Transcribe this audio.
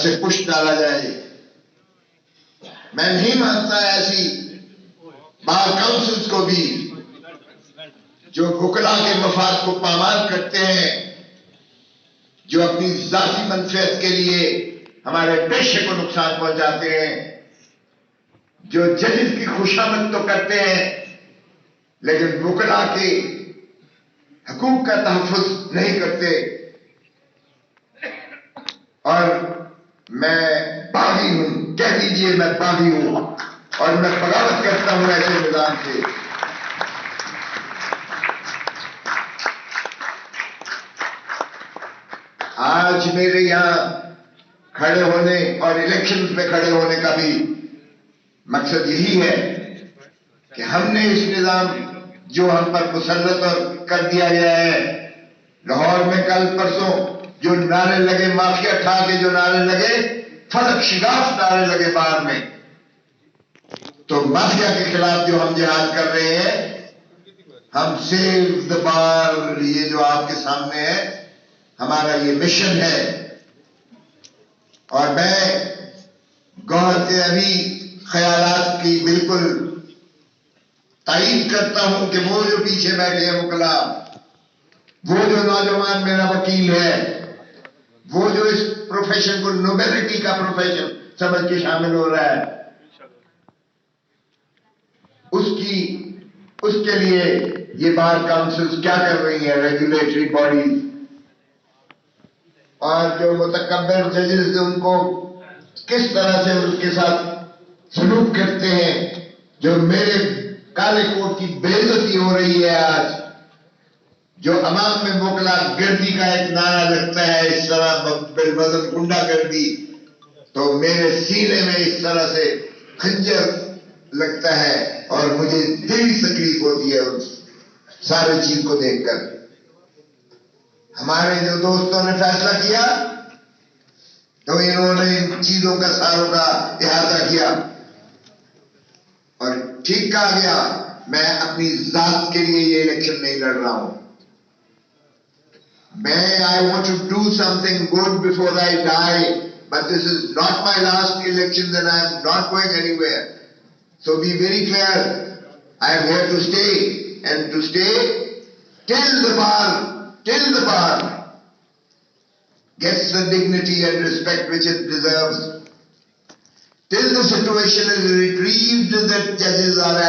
سے پش ڈالا جائے. میں نہیں مانتا ایسی بار کاؤنسلز کو بھی جو وکلا کے مفاد کو پامال کرتے ہیں، جو اپنی ذاتی منفعت کے لیے ہمارے پیشے کو نقصان پہنچاتے ہیں، جو ججز کی خوشامد تو کرتے ہیں لیکن وکلا کے حقوق کا تحفظ نہیں کرتے. اور میں باغی ہوں، کہہ دیجئے میں باغی ہوں اور میں بغاوت کرتا ہوں ایسے نظام سے. آج میرے یہاں کھڑے ہونے اور الیکشنز میں کھڑے ہونے کا بھی مقصد یہی ہے کہ ہم نے اس نظام جو ہم پر مسلط اور کر دیا گیا ہے، لاہور میں کل پرسوں جو نعرے لگے، مافیا کھا کے جو نعرے لگے، فلک شگاف نعرے لگے بار میں، تو مافیا کے خلاف جو ہم جہاد کر رہے ہیں، ہم سیو دی بار، یہ جو آپ کے سامنے ہے ہمارا یہ مشن ہے. اور میں گوہر کے ابھی خیالات کی بالکل تائید کرتا ہوں کہ وہ جو پیچھے بیٹھے ہیں وکلا، وہ جو نوجوان میرا وکیل ہے، وہ جو اس پروفیشن کو نوبیلٹی کا پروفیشن سمجھ کے شامل ہو رہا ہے، اس کے لیے یہ بار کاؤنسلز کیا کر رہی ہیں، ریگولیٹری باڈیز، اور جو متکبر ججز ان کو کس طرح سے ان کے ساتھ سلوک کرتے ہیں. جو میرے کالے کوٹ کی بے عزتی ہو رہی ہے آج، جو عوام میں وکلا گردی کا ایک نعرہ لگتا ہے اس طرح بالوزن گنڈا گردی، تو میرے سینے میں اس طرح سے خنجر لگتا ہے اور مجھے دلی تکلیف ہوتی ہے اس سارے چیز کو دیکھ کر. ہمارے جو دوستوں نے فیصلہ کیا تو انہوں نے ان چیزوں کا ساروں کا احاطہ کیا اور ٹھیک کہا گیا. میں اپنی ذات کے لیے یہ الیکشن نہیں لڑ رہا ہوں. I want to do something good before I die, but this is not my last election and I am not going anywhere. So be very clear, I am here to stay, and to stay till the bar gets the dignity and respect which it deserves, till the situation is retrieved that judges are